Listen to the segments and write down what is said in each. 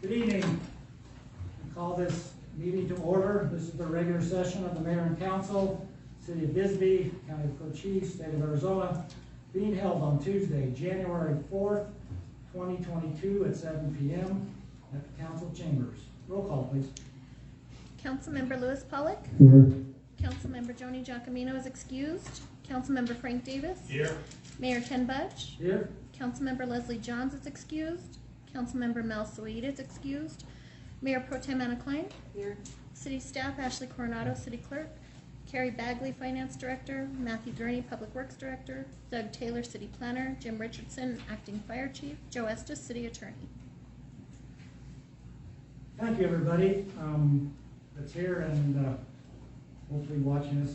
Good evening. I call this meeting to order. This is the regular session of the Mayor and Council, City of Bisbee, County of Cook Chief, State of Arizona, being held on Tuesday, January 4th, 2022 at 7 p.m. at the Council Chambers. Roll call, please. Councilmember Lewis Pollock. Here. Councilmember Joni Giacomino is excused. Councilmember Frank Davis. Here. Mayor Ken Budge. Here. Councilmember Leslie Johns is excused. Councilmember Mel Sweet is excused. Mayor Pro Tem Anna Klein. Here. City Staff Ashley Coronado, City Clerk. Carrie Bagley, Finance Director. Matthew Gurney, Public Works Director. Doug Taylor, City Planner. Jim Richardson, Acting Fire Chief. Joe Estes, City Attorney. Thank you, everybody that's here and hopefully watching us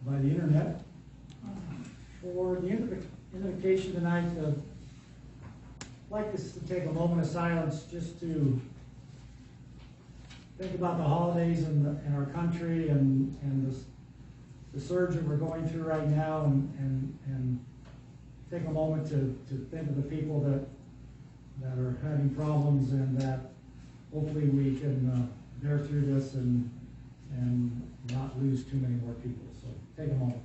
by the internet. For the invocation tonight, I'd like us to take a moment of silence just to think about the holidays in our country and the surge that we're going through right now, and take a moment to think of the people that are having problems, and that hopefully we can bear through this and not lose too many more people. So take a moment.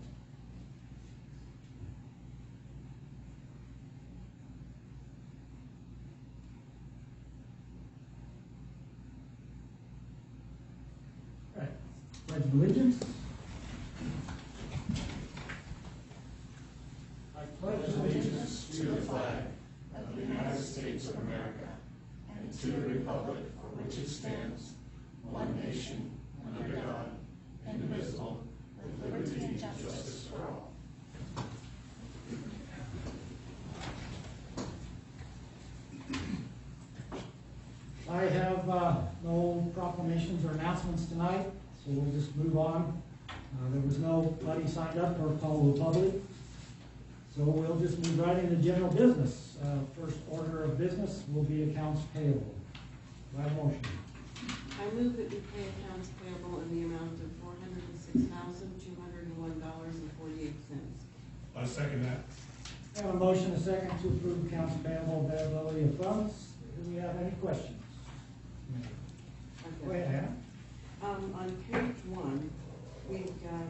All right. Pledge of allegiance. I pledge allegiance to the flag of the United States of America and to the republic for which it stands, one nation, under God, indivisible, with liberty and justice for all. I have no proclamations or announcements tonight, so we'll just move on. There was nobody signed up for call to the public, so we'll just move right into general business. First order of business will be accounts payable. Do I have a motion? I move that we pay accounts payable in the amount of $406,201.48. I second that. I have a motion and a second to approve accounts payable availability of funds. Do we have any questions? Go ahead, Anna. On page 1, we've got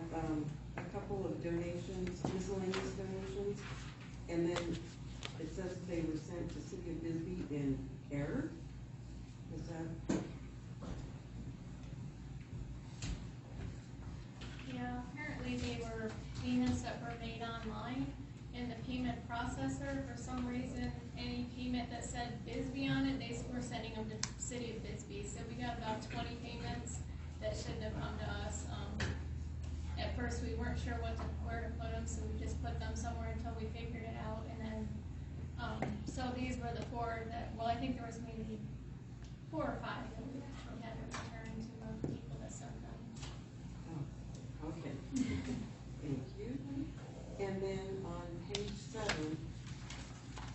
a couple of donations, miscellaneous donations, and then it says they were sent to City of Bisbee in error. Is that? Yeah, apparently they were payments that were made online in the payment processor. For some reason, any payment that said Bisbee on it, they were sending them to City of Bisbee. So we got about 20 payments that shouldn't have come to us. At first we weren't sure where to put them, so we just put them somewhere until we figured it out. And then, so these were the 4 that, well, I think there was maybe 4 or 5 that we actually had to return to the people that sent them. Oh, okay. Thank you. And then on page 7,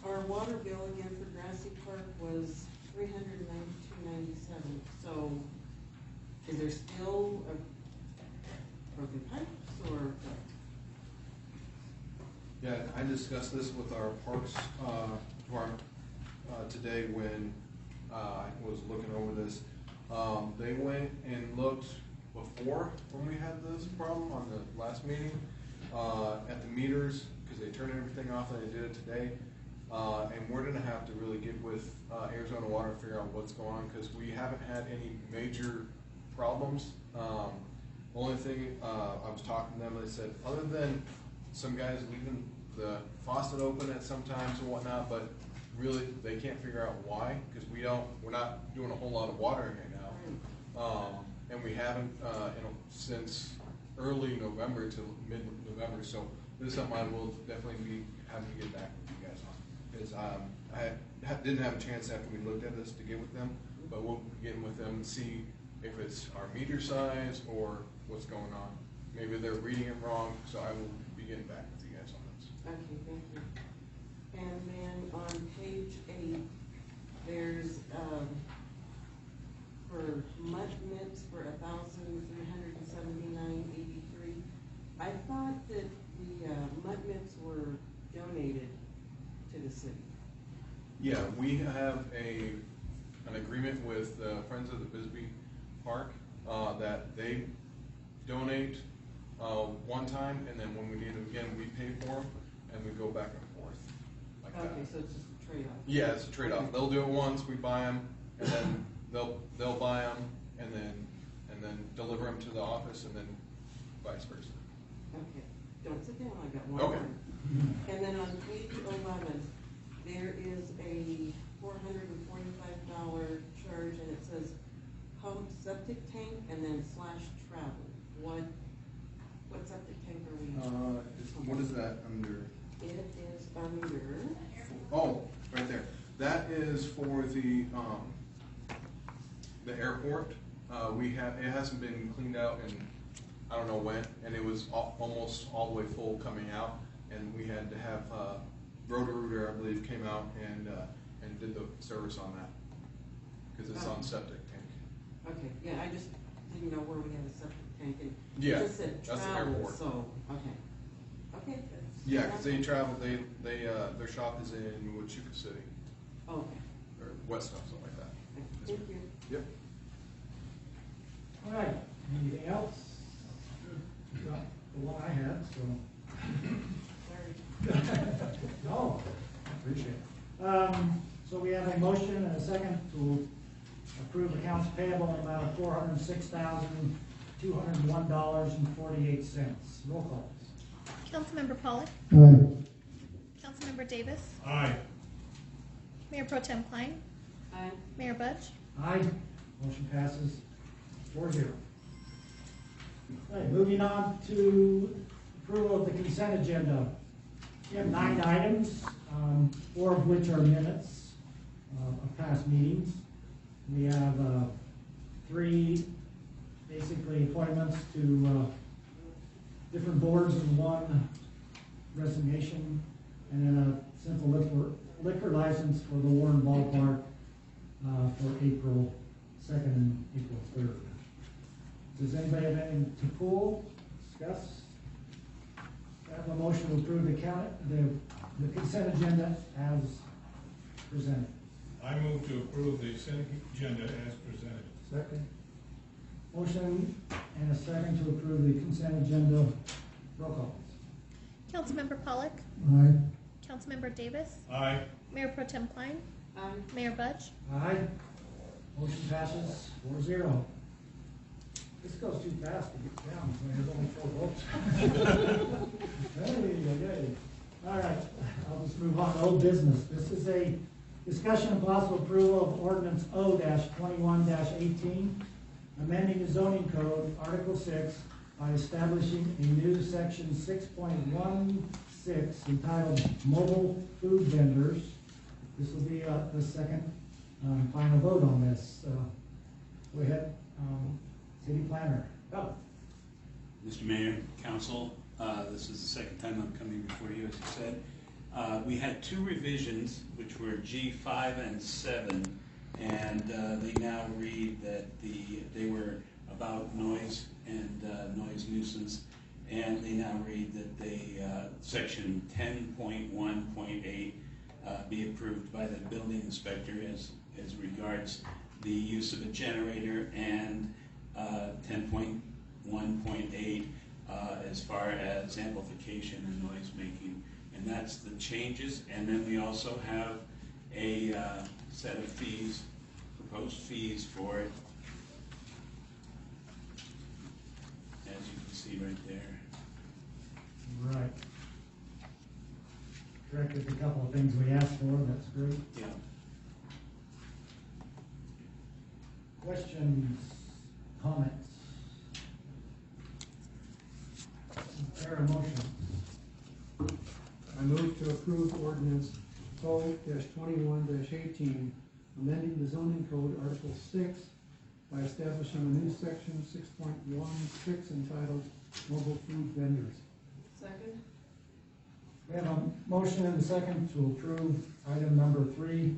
our water bill again for Grassy Park was $392.97. So is there still a broken pipes or what? Yeah, I discussed this with our parks department today when I was looking over this. They went and looked before when we had this problem on the last meeting at the meters, because they turned everything off and they did it today. And we're going to have to really get with Arizona Water and figure out what's going on, because we haven't had any major problems. Only thing, I was talking to them, they said, other than some guys leaving the faucet open at some times and whatnot, but really they can't figure out why, because we're not doing a whole lot of watering right now. And we haven't since early November to mid-November, so this is something I will definitely be having to get back with you guys on, because I didn't have a chance after we looked at this to get with them, but we'll be getting with them and see if it's our meter size or what's going on. Maybe they're reading it wrong, so I will be getting back with you guys on this. Okay, thank you. And then on page 8, there's for mud mitts for $1,379.83. I thought that the mud mitts were donated to the city. Yeah, we have a agreement with Friends of the Bisbee Park that they donate one time, and then when we need them again, we pay for them, and we go back and forth like that. Okay, so it's just a trade-off. Yeah, it's a trade-off. Okay. They'll do it once, we buy them, and then they'll buy them, and then deliver them to the office, and then vice versa. Okay, don't sit down, I got one Okay. more. And then on page 11, there is a $445 charge, and it says pump septic tank and then /travel. What septic tank are we? What is that under? It is under, Oh, right there. That is for the airport. It hasn't been cleaned out in I don't know when, and it was almost all the way full coming out, and we had to have Roto-Rooter, I believe, came out and did the service on that because it's on septic tank. okay, yeah, I just didn't know where we had a septic tank, and Yeah, it just said that's the travel, airport. so, okay. Okay, that's. Yeah, because they travel. They their shop is in Wichita City Okay, or West, something like that. thank you. Yep. All right, anything else? Got the one I had, so. Sorry. No, I appreciate it. So we have a motion and a second to approve accounts payable in the amount of $406,201.48. Roll call. Councilmember Pollock. Aye. Councilmember Davis. Aye. Mayor Pro Tem Klein. Aye. Mayor Budge. Aye. Motion passes 4-0. All right, moving on to approval of the consent agenda. We have 9 items, 4 of which are minutes of past meetings. We have 3 basically appointments to different boards and 1 resignation, and then a simple liquor license for the Warren Ballpark for April 2nd and April 3rd. Does anybody have anything to pull, discuss? I have a motion to approve the consent agenda as presented. I move to approve the consent agenda as presented. Second. Motion and a second to approve the consent agenda. Roll call. Councilmember Pollock. Aye. Councilmember Davis. Aye. Mayor Pro Tem Klein. Aye. Mayor Budge. Aye. Motion passes 4-0. This goes too fast to get down, so there's only 4 votes. Hey. All right, I'll just move on to old business. This is a discussion and possible approval of ordinance O-21-18, amending the zoning code, Article 6, by establishing a new section 6.16 entitled Mobile Food Vendors. This will be the second final vote on this. Go ahead, City Planner. Oh. Mr. Mayor, Council, this is the second time I'm coming before you, as you said. We had 2 revisions, which were G5 and 7, and they now read that they were about noise and noise nuisance, and they now read that section 10.1.8 be approved by the building inspector as regards the use of a generator, and 10.1.8 as far as amplification and noise making. And that's the changes. And then we also have a set of fees, proposed fees for it, as you can see right there. Right. Corrected a couple of things we asked for, that's great. Yeah. Questions, comments? Is there a motion? I move to approve ordinance O-21-18, amending the zoning code, Article 6, by establishing a new section 6.16 entitled Mobile Food Vendors. Second? We have a motion and a second to approve item number 3,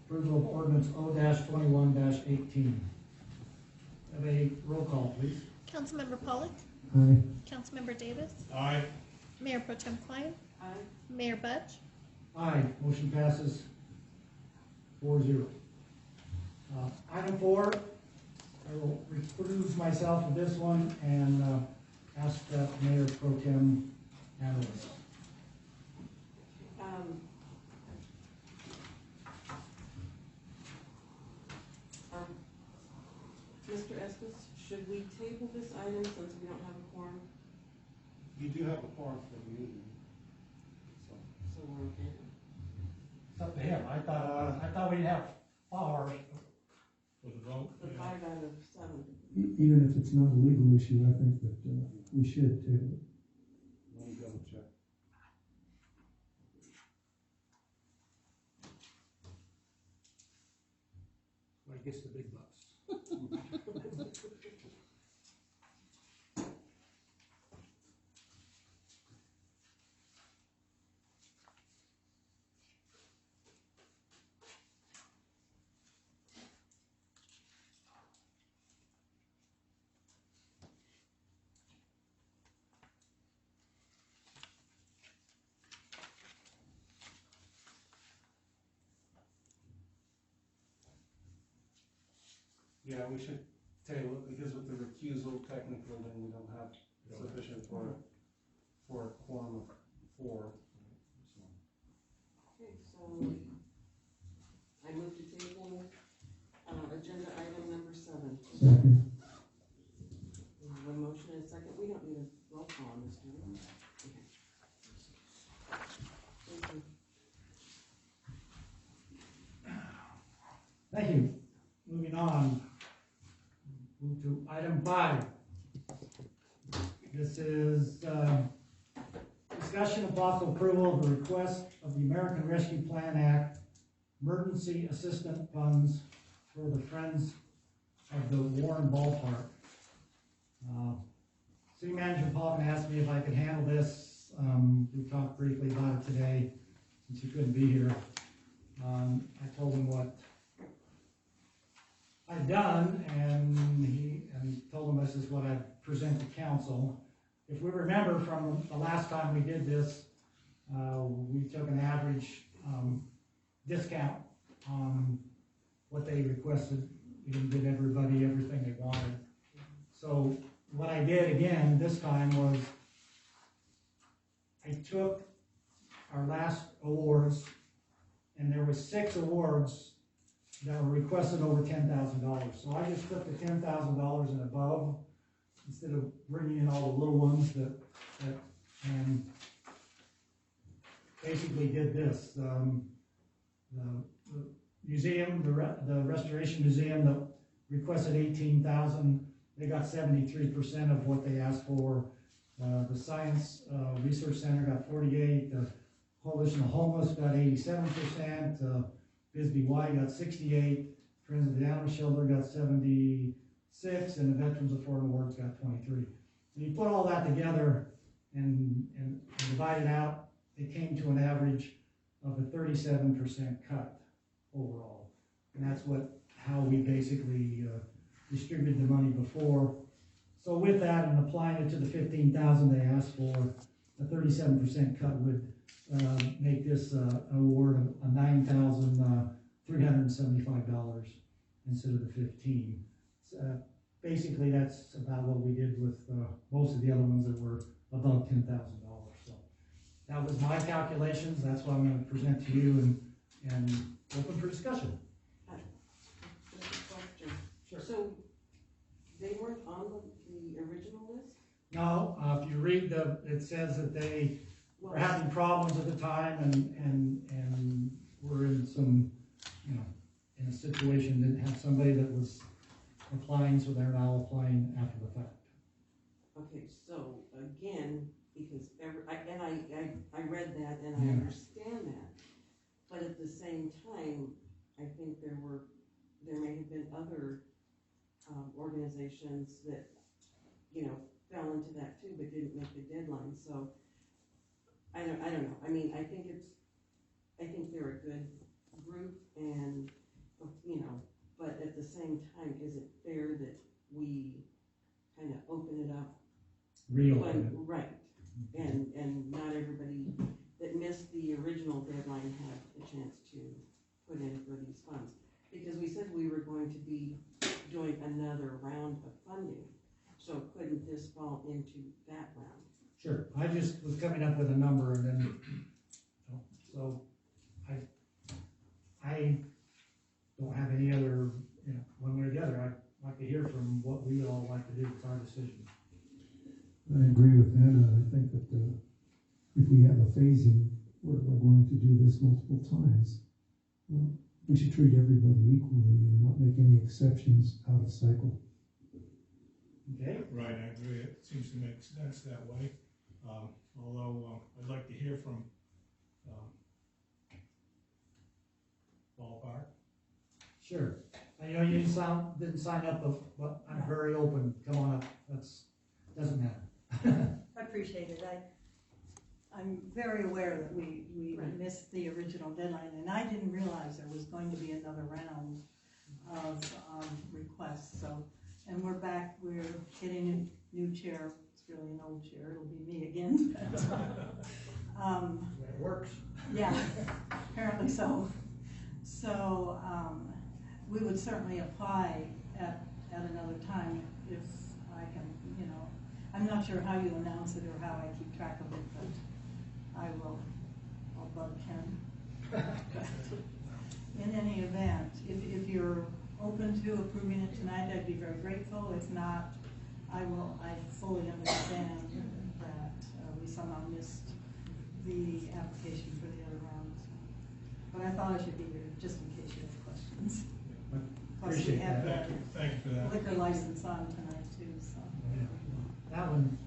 approval of ordinance O-21-18. Have a roll call, please. Councilmember Pollock. Aye. Councilmember Davis. Aye. Mayor Pro Tem Klein. Aye. Mayor Budge. Aye, motion passes 4-0. Item 4, I will recuse myself of this one and ask that Mayor Pro Tem handle this. Mr. Estes, should we table this item since we don't have a quorum? You do have a quorum for the meeting. So we're okay? It's up to him. I thought we'd have powers for the vote. The 5 out of 7. Even if it's not a legal issue, I think that we should table it. Let me double check. Well, he gets the big bucks. Yeah, we should table it because with the recusal, technically, then we don't have sufficient for a quorum of 4. Okay, so I move to table agenda item number 7. Second. We have a motion and a second. We don't need a roll call on this, do we? Okay. Thank you. Thank you. Moving on. Move to item 5. This is discussion of possible approval of the request of the American Rescue Plan Act emergency assistance funds for the Friends of the Warren Ballpark. City Manager Poppin asked me if I could handle this. We talked briefly about it today since he couldn't be here. I told him what I'd done, and told him this is what I'd present to council. If we remember from the last time we did this, we took an average discount on what they requested. We didn't give everybody everything they wanted. So what I did again this time was I took our last awards, and there were 6 awards that were requested over $10,000. So I just took the $10,000 and above, instead of bringing in all the little ones and basically did this. The museum, the Restoration Museum that requested $18,000, they got 73% of what they asked for. The Science Research Center got 48%. The Coalition of Homeless got 87%. Bisbee Y got 68%. Friends of the Animal Shelter got 76%, and the Veterans of Foreign Awards got 23%. And you put all that together and divide it out, it came to an average of a 37% cut overall. And that's how we basically distributed the money before. So with that, and applying it to the $15,000 they asked for, a 37% cut would make this award of $9,375 instead of the $15,000. Basically, that's about what we did with most of the other ones that were above $10,000. So that was my calculations. That's what I'm going to present to you and open for discussion. Just a question. Sure. So they weren't on the original list? No, if you read it says that they Well, were having problems at the time and were in some, in a situation that had somebody that was applying, so they're now applying after the fact. okay, so again, because I read that and Yeah. I understand that, but at the same time, I think there may have been other organizations that, fell into that too, but didn't make the deadline, so I don't know. I mean, I think they're a good group and, but at the same time, is it fair that we kind of open it up? Right, and not everybody that missed the original deadline had a chance to put in for these funds. Because we said we were going to be doing another round of funding, so couldn't this fall into that round? Sure, I just was coming up with a number and then, so I don't have any other, one way or the other. I'd like to hear from what we all like to do with our decision. I agree with Anna. I think that if we have a phasing where we're going to do this multiple times, we should treat everybody equally and not make any exceptions out of cycle. Okay? Right, I agree. It seems to make sense that way. Although I'd like to hear from ballpark. Sure. You didn't sign up, but I'm very open. Come on up. Doesn't matter. I appreciate it. I'm very aware that we Right. missed the original deadline, and I didn't realize there was going to be another round of requests, so, and we're back, we're getting a new chair. It's really an old chair, it'll be me again. It works. Yeah, apparently so. So, we would certainly apply at another time if I can, I'm not sure how you announce it or how I keep track of it, but I'll bug Ken. In any event, if you're open to approving it tonight, I'd be very grateful. If not, I fully understand that we somehow missed the application for the other round. But I thought I should be here just in case you have questions. Plus we Appreciate have that. Thank you for that. liquor license on tonight too, so. Yeah. That one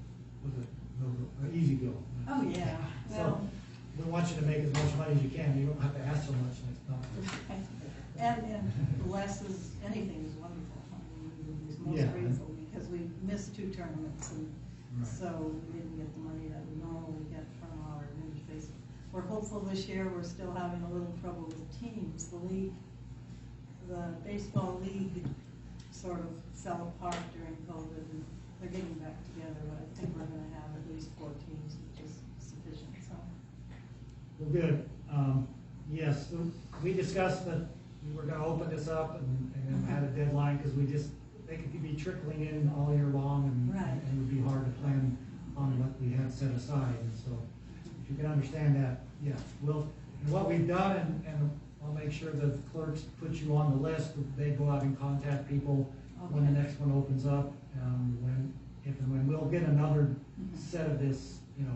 was an easy go. Oh, yeah, well. So, we want you to make as much money as you can. You don't have to ask so much next time. And less is, anything is wonderful. I mean, we're Yeah. most grateful because we missed 2 tournaments and Right. so we didn't get the money that we normally get from our interface. We're hopeful this year. We're still having a little trouble with teams. The baseball league sort of fell apart during COVID and they're getting back together, but I think we're gonna have at least 4 teams, which is sufficient, so. Well, good. Yes, so we discussed that we were gonna open this up and then had a deadline, because they could be trickling in all year long and Right. and it would be hard to plan on what we had set aside. And so, if you can understand that, yeah, and what we've done, and I'll make sure the clerks put you on the list, they go out and contact people when the Okay. next one opens up, if and when we'll get another set of this, in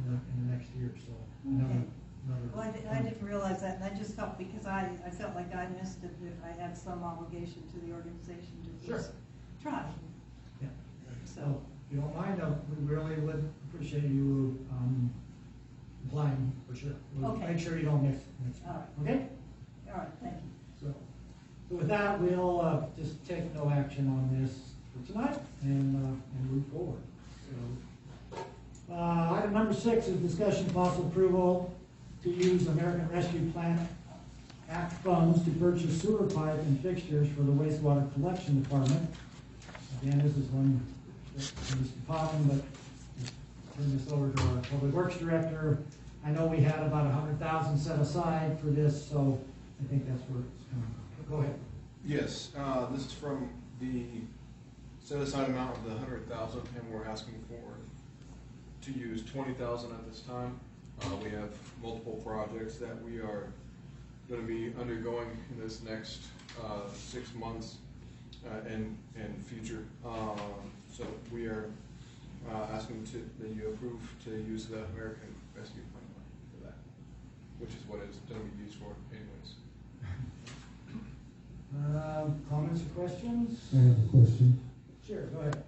the next year, so. Okay. Another. Well, I didn't realize that, and I just felt, because I felt like I missed it, if I had some obligation to the organization to Sure. just try. Yeah. So, If you don't mind, we really would appreciate you, applying, for sure. We'll Okay. make sure you don't miss. all right, Okay? all right, thank you. So with that, we'll, just take no action on this for tonight and move forward. So, item number 6 is discussion possible approval to use American Rescue Plan Act funds to purchase sewer pipe and fixtures for the wastewater collection department. Again, this is one for Mr. Potvin, but I'll turn this over to our Public Works Director. I know we had about $100,000 set aside for this, so I think that's where it's coming from. Go ahead. Yes, this is from the set aside amount of the 100,000, and we're asking to use 20,000 at this time. We have multiple projects that we are going to be undergoing in this next 6 months and future. So we are asking that you approve to use the American Rescue Plan for that, which is what it's going to be used for anyways. Comments or questions? I have a question. Sure, go ahead.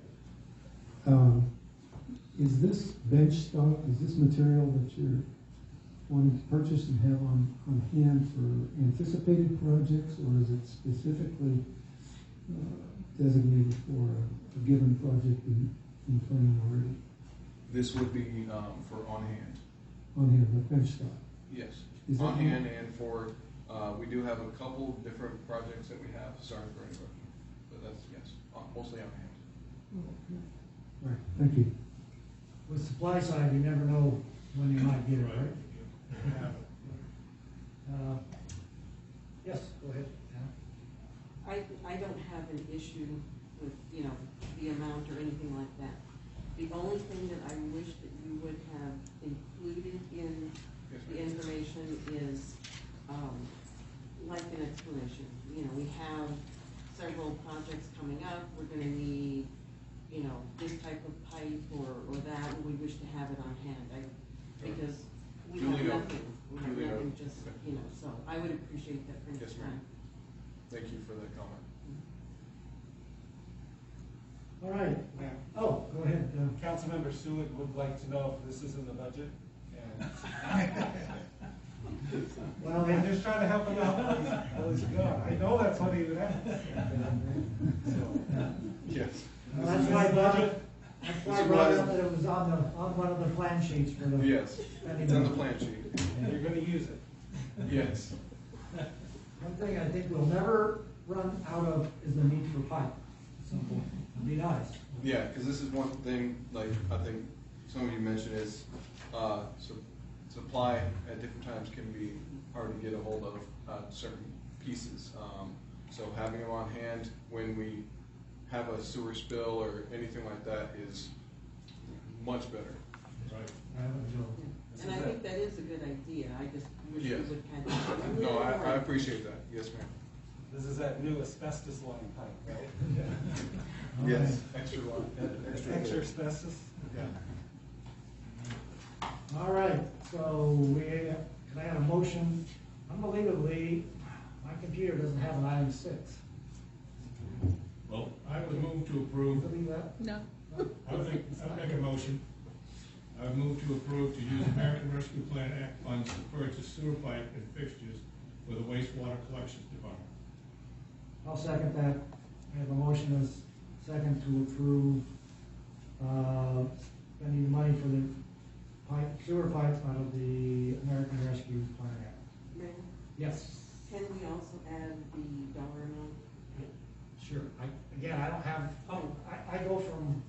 Is this bench stock, is this material that you're wanting to purchase and have on hand for anticipated projects, or is it specifically designated for a given project in planning already? This would be for on hand. On hand, like bench stock? Yes, Is on that- hand and for, we do have a couple different projects that we have, sorry for interrupting, but that's, yes, mostly on hand. All right, thank you. With supply side, you never know when you might get it, right? You have it. Yes, go ahead. I don't have an issue with, you know, the amount or anything like that. The only thing that I wish that you would have included in the information is, like an explanation. You know, we have several projects coming up, we're gonna need, you know, this type of pipe or that, and we wish to have it on hand. Because we have Duly nothing, we have Duly nothing, noted. just, you know, so I would appreciate that for next Yes, ma'am. time. Thank you for that comment. All right. Ma'am. Oh, go ahead. Councilmember Stewart would like to know if this is in the budget. And Well, I'm just trying to help him out while he's gone. I know that's what he would ask. So, Yes. That's why I brought it up that it was on one of the plan sheets for the. Yes, it's on the plan sheet. and you're gonna use it. Yes. One thing I think we'll never run out of is the need for pipe at some point. It'd be nice. Yeah, because this is one thing, like, I think some of you mentioned is, supply at different times can be hard to get a hold of, certain pieces. So having them on hand when we have a sewer spill or anything like that is much better. Right. And I think that is a good idea, I just wish we Yes. would kind of. No, I appreciate that, yes, ma'am. This is that new asbestos line pipe, right? Yes, extra one, Extra asbestos? Yeah. All right, so can I have a motion? Unbelievably, my computer doesn't have an item 6. Well, I would move to approve. Believe that? No. I'll make a motion. I would move to approve to use American Rescue Plan Act funds to purchase sewer pipe and fixtures for the wastewater collections department. I'll second that. I have a motion as second to approve, spending the money for the sewer pipe out of the American Rescue Plan Act. Mayor, Yes, can we also add the dollar amount? sure. I don't have, I go from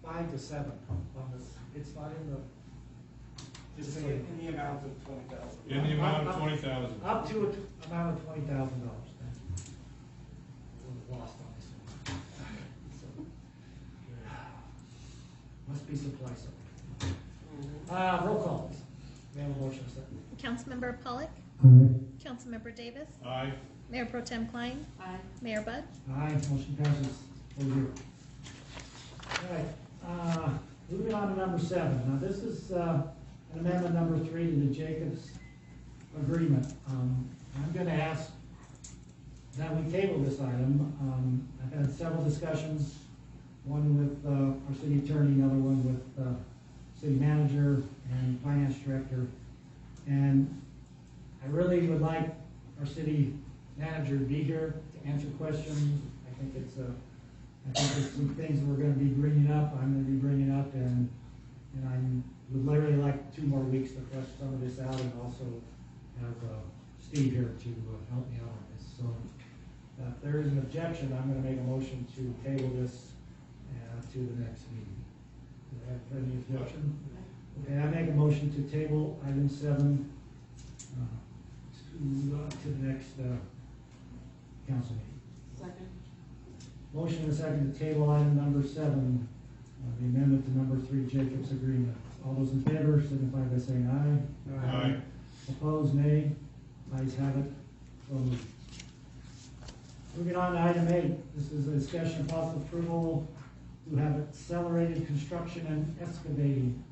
5 to 7 on this. It's not in the. Just say in the amount of 20,000. In the amount of 20,000. Up to an amount of $20,000. I was lost on this one. So, must be supply somewhere. Roll call, please. We have a motion, second. Councilmember Pollock, Aye. Councilmember Davis, Aye. Mayor Pro Tem Klein, Aye. Mayor Budd. Aye, motion passes 4-0. All right, moving on to number 7. Now, this is an amendment number 3 to the Jacobs agreement. I'm going to ask that we table this item. I've had several discussions, one with our city attorney, another one with city manager and finance director. And I really would like our city manager to be here to answer questions. I think it's some things we're going to be bringing up, I'm going to be bringing up, and I would literally like 2 more weeks to flesh some of this out, and also have Steve here to help me out on this. So if there is an objection, I'm going to make a motion to table this to the next meeting. Do I have any objection? Okay, I make a motion to table item 7 to the next council meeting. Second? Motion and a second to table item number 7, the amendment to number 3 Jacobs agreement. All those in favor signify by saying aye. Aye. Opposed, nay. Ayes have it. So moved. Moving on to item 8. This is a discussion of possible approval to have accelerated construction and excavating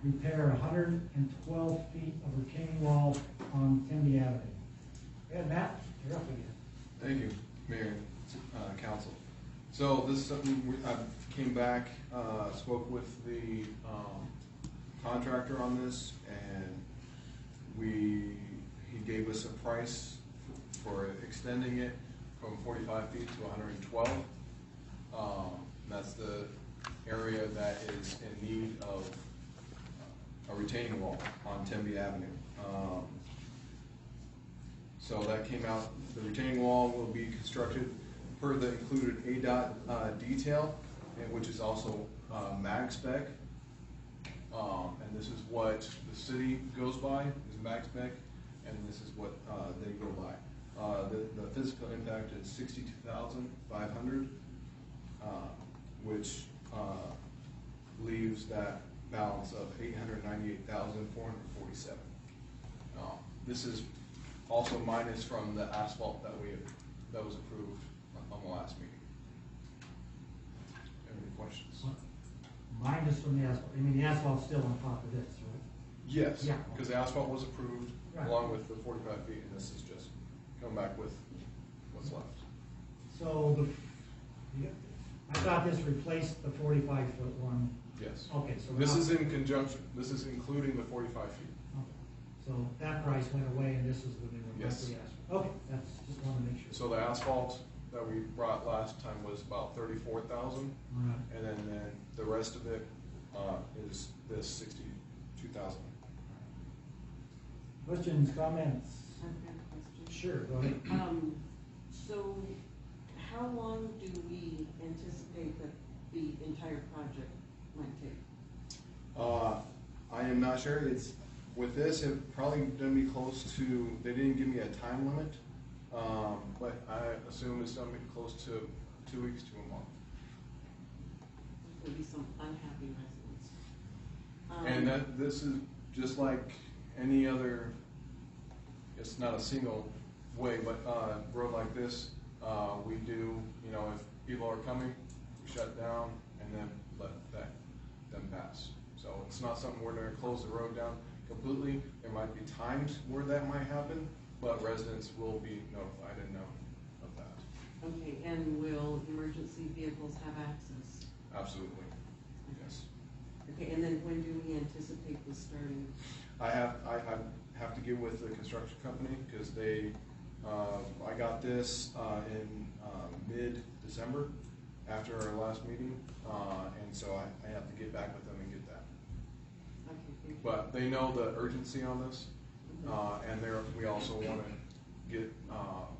repair 112 feet of retaining wall on Tempe Avenue. And Matt, you're up again. Thank you, Mayor, Council. So this is something I came back, spoke with the contractor on this, and he gave us a price for extending it from 45 feet to 112. That's the area that is in need of a retaining wall on Tempe Avenue. So that came out, the retaining wall will be constructed per the included ADOT detail, which is also mag spec. And this is what the city goes by, is mag spec, and this is what they go by. The physical impact is 62,500, which leaves that balance of 898,447. This is also minus from the asphalt that was approved on the last meeting. Any questions? Minus from the asphalt, I mean, the asphalt's still on top of this, right? Yes, Yeah. because the asphalt was approved Right. along with the 45 feet, and this is just coming back with what's left. So I thought this replaced the 45-foot one. Yes. Okay, so. This now- is in conjunction, this is including the 45 feet. Okay. So that price went away and this is the new one. Yes. like the asphalt. Okay, that's, just wanted to make sure. So the asphalt that we brought last time was about 34,000, All right. and then the rest of it is this 62,000. Questions, comments? I've got a question. Sure, go ahead. So how long do we anticipate that the entire project might take? I am not sure. It's with this, it probably gonna be close to. They didn't give me a time limit, but I assume it's gonna be close to 2 weeks to a month. There'll be some unhappy residents. And this is just like any other. It's not a single way, but road like this, we do. You know, if people are coming, we shut down and then let them pass. So it's not something we're going to close the road down completely. There might be times where that might happen, but residents will be notified and know of that. Okay, and will emergency vehicles have access? Absolutely, yes. Okay, and then when do we anticipate this starting? I have to get with the construction company because they. I got this in mid-December after our last meeting, and so I have to get back with them and get that. Okay, thank you. But they know the urgency on this, and we also want to get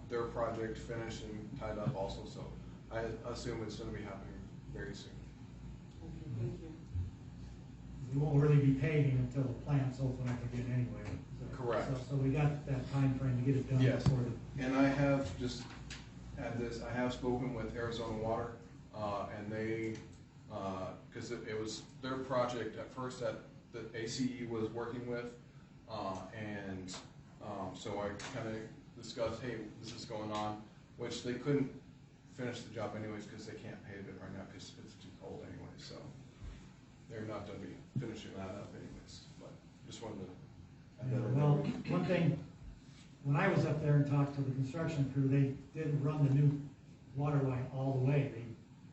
their project finished and tied up also. So I assume it's going to be happening very soon. Okay, thank you. We won't really be paving until the plant's open up again anyway. So- Correct. So we got that time frame to get it done Yes. before the. And I have just add this. I have spoken with Arizona Water, and they because it was their project at first that the ACE was working with, and so I kind of discussed, hey, this is going on, which they couldn't finish the job anyways because they can't pave it right now because it's too cold anyway. So they're not going to be finishing that up anyways. But just wanted to add that in. Well, one thing, when I was up there and talked to the construction crew, they didn't run the new water line all the way. They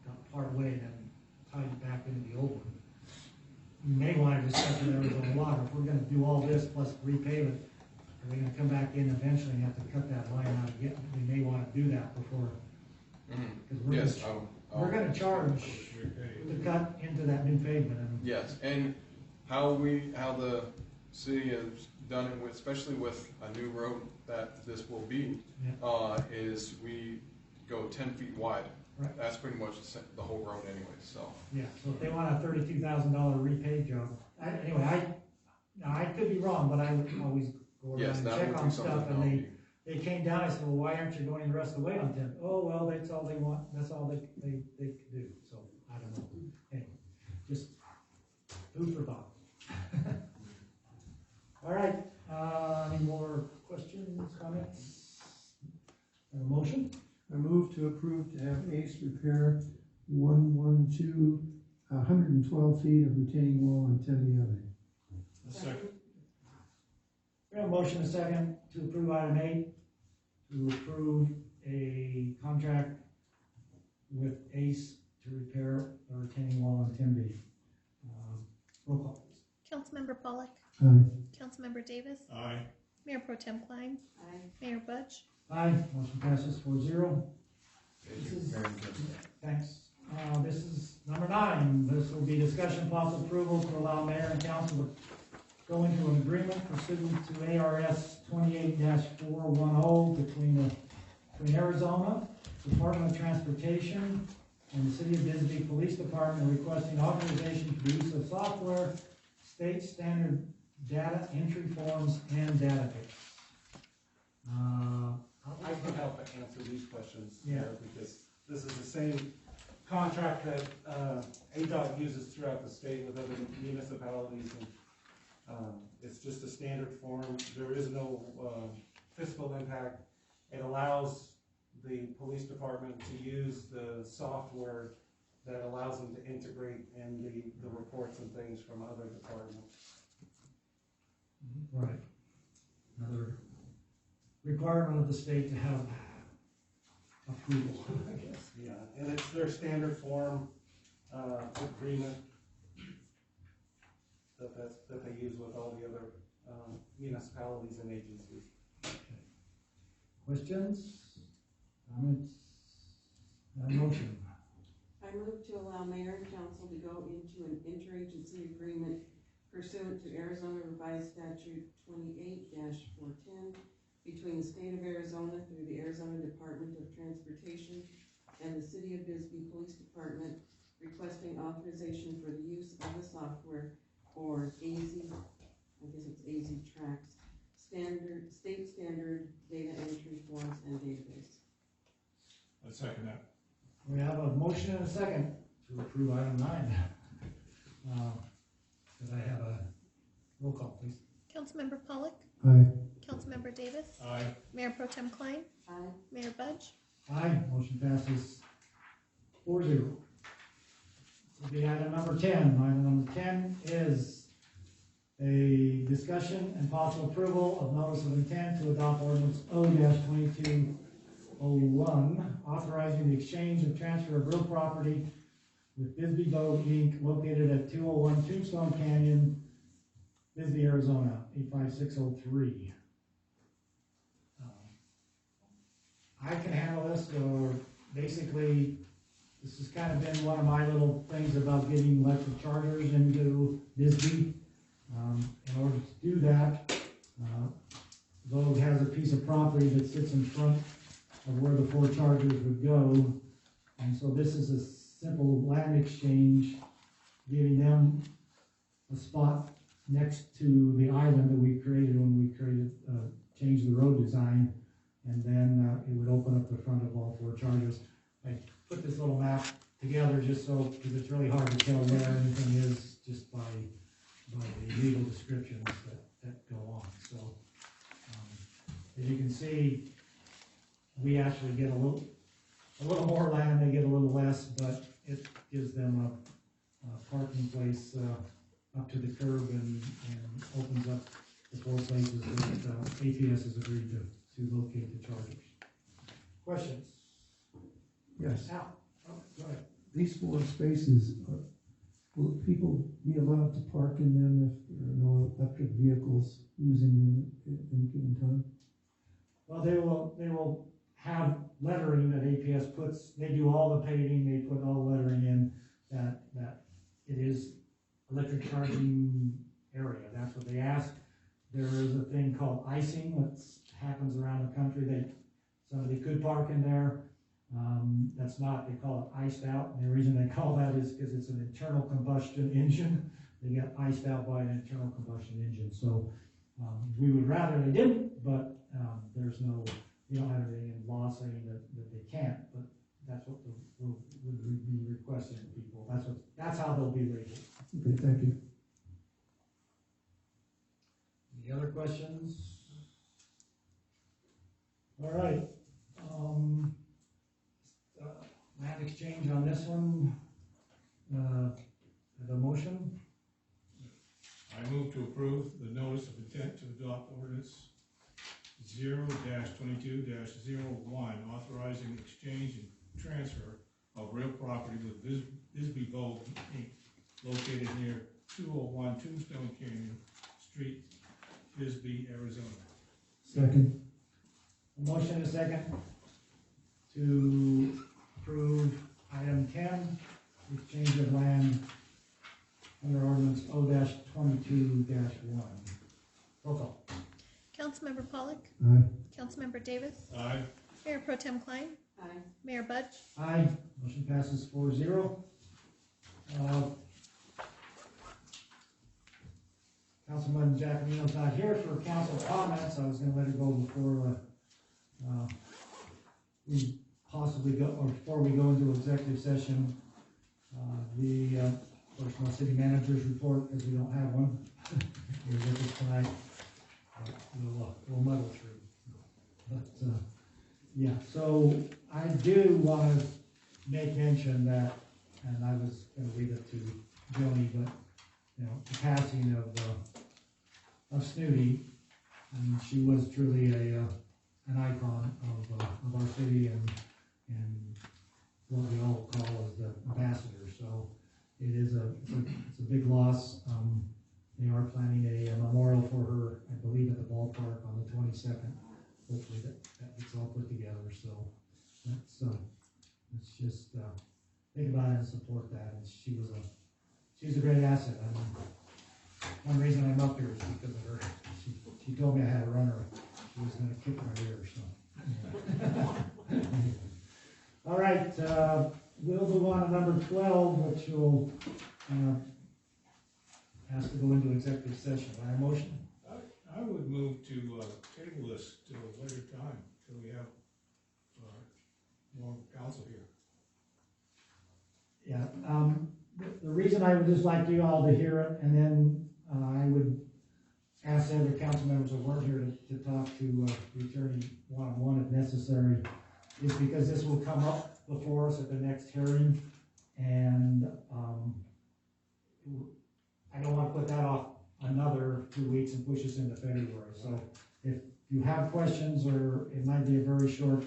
got part way and then tied it back into the old one. You may want to discuss with Arizona Water, if we're gonna do all this plus repave it, are we gonna come back in eventually and have to cut that line out again? We may want to do that before, because Yes, we're gonna charge to cut into that new pavement. And yes, and how the city has done it, especially with a new road that this will be, is we go 10 feet wide. Right. That's pretty much the whole road anyway, so. Yeah, so if they want a $32,000 repave job, I could be wrong, but I would always go around Yes, and that check would on be stuff, something and I'll they came down, I said, well, why aren't you going the rest of the way on 10? Oh, well, that's all they want, that's all they could do, so, I don't know. Anyway, just food for thought. All right, any more questions, comments? A motion? I move to approve to have ACE repair 112 feet of retaining wall on Tempe Avenue. Second. We have a motion and a second to approve item 8, to approve a contract with ACE to repair a retaining wall on Tempe. Roll call, please. Councilmember Pollak, Aye. Councilmember Davis, Aye. Mayor Pro Tem Klein, Aye. Mayor Budge. Aye, motion passes 4-0. Thank you, Mayor and Council. Thanks. This is number 9. This will be discussion possible approval to allow mayor and council to go into an agreement pursuant to ARS 28-410 between Arizona Department of Transportation and the City of Bisbee Police Department requesting authorization for the use of software, state standard data entry forms, and database. I can help answer these questions. Yeah. Because this is the same contract that, ADOT uses throughout the state with other municipalities, and, it's just a standard form. There is no, fiscal impact. It allows the police department to use the software that allows them to integrate in the reports and things from other departments. Right. Another requirement of the state to have approval, I guess. Yeah, and it's their standard form, agreement that they use with all the other, municipalities and agencies. Questions, comments, motion? I move to allow mayor and council to go into an interagency agreement pursuant to Arizona Revised Statute 28-410 between the state of Arizona through the Arizona Department of Transportation and the City of Bisbee Police Department, requesting authorization for the use of the software or AZ Tracks, state standard data entry forms and database. I'll second that. We have a motion and a second to approve item 9. Could I have a roll call, please? Councilmember Pollock, Aye. Councilmember Davis, Aye. Mayor Pro Tem Klein, Aye. Mayor Budge. Aye, motion passes 4-0. This will be item number 10. Item number 10 is a discussion and possible approval of notice of intent to adopt ordinance O-2201, authorizing the exchange and transfer of real property with Bisbee Boat Inc. located at 201 Tombstone Canyon, Bisbee, Arizona, 85603. I can handle this, or basically, this has kind of been one of my little things about getting electric chargers into Bisbee. In order to do that, Vogue has a piece of property that sits in front of where the 4 chargers would go. And so this is a simple land exchange, giving them a spot next to the island that we created when we changed the road design. And then it would open up the front of all 4 chargers. I put this little map together just so, because it's really hard to tell where anything is just by the legal descriptions that go on. So, as you can see, we actually get a little more land, they get a little less, but it gives them a parking place up to the curb and opens up the 4 places that APS has agreed to locate the chargers. Questions? Yes. Al? Oh, go ahead. These 4 spaces, will people be allowed to park in them if there are no electric vehicles using them at any given time? Well, they will have lettering that APS puts. They do all the paving. They put all the lettering in that it is electric charging area. That's what they ask. There is a thing called icing that happens around the country. Somebody could park in there. That's not, they call it iced out. And the reason they call that is because it's an internal combustion engine. They get iced out by an internal combustion engine. So we would rather they didn't, but we don't have anything in law saying that they can't, but that's what would be requesting of people. That's how they'll be labeled. Okay, thank you. Any other questions? All right. Land exchange on this one. The motion. I move to approve the notice of intent to adopt ordinance 0-22-01, authorizing exchange and transfer of real property with Bisbee Boat Inc. located near 201 Tombstone Canyon Street, Bisbee, Arizona. Second. A motion and a second to approve item 10, exchange of land under ordinance O-22-1. Roll call. Councilmember Pollock, Aye. Councilmember Davis, Aye. Mayor Pro Tem Klein, Aye. Mayor Budge. Aye. Motion passes 4-0. Councilman Giacomino's not here for council comments. I was going to let it go we possibly go, or before we go into executive session, of course, my city manager's report, because we don't have one here with us tonight. We'll muddle through. But, yeah, so I do want to make mention that, and I was going to leave it to Joni, but, you know, the passing of Snooty, and she was truly an icon of our city and what we all call as the ambassador. So it is it's a big loss. They are planning a memorial for her, I believe, at the ballpark on the 22nd. Hopefully that gets all put together. So let's just think about it and support that. And she's a great asset. I mean, one reason I'm up here is because of her. She told me I had a runner. She was going to kick my rear. So. All right, we'll move on to number 12, which will ask to go into executive session. By a motion? I would move to table this to a later time, till we have more counsel here. Yeah, the reason I would just like you all to hear it, and then I would ask the other council members that weren't here to talk to the attorney one-on-one if necessary, is because this will come up before us at the next hearing, and I don't want to put that off another 2 weeks and push us into February. So if you have questions, or it might be a very short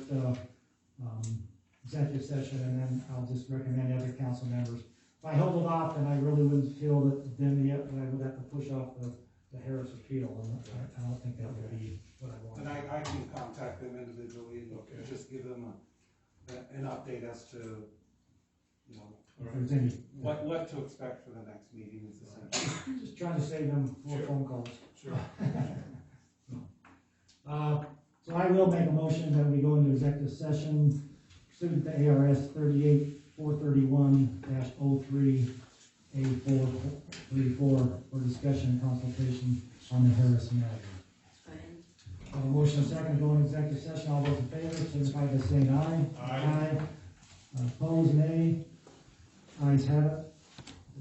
executive session, and then I'll just recommend the other council members. If I hold it off, then I really wouldn't feel that then I would have to push off the Harris appeal, and I don't think that would be what I want. And I can contact them individually and just give them an update as to, you know, If there's any, what to expect for the next meeting is essentially. just trying to save them more phone calls. Sure. So I will make a motion that we go into executive session pursuant to ARS 38-431-03A434 for discussion and consultation on the Harris matter. A motion and second to go into executive session. All those in favor signify by saying aye. Aye. Opposed, nay. Ayes have it.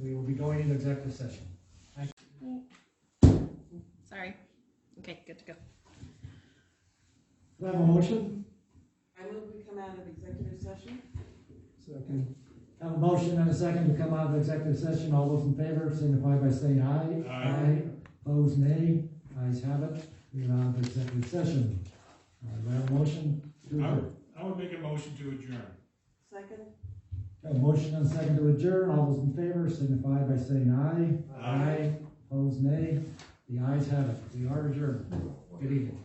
We will be going into executive session. Sorry. Okay, good to go. Do I have a motion? I move we come out of executive session. Second. Have a motion and a second to come out of executive session. All those in favor signify by saying aye. Aye. Opposed, nay. Ayes have it. We are out of executive session. Do I have a motion to adjourn? I would make a motion to adjourn. Second. Have a motion and a second to adjourn. All those in favor signify by saying aye. Aye. Opposed, nay. The ayes have it. We are adjourned. Good evening.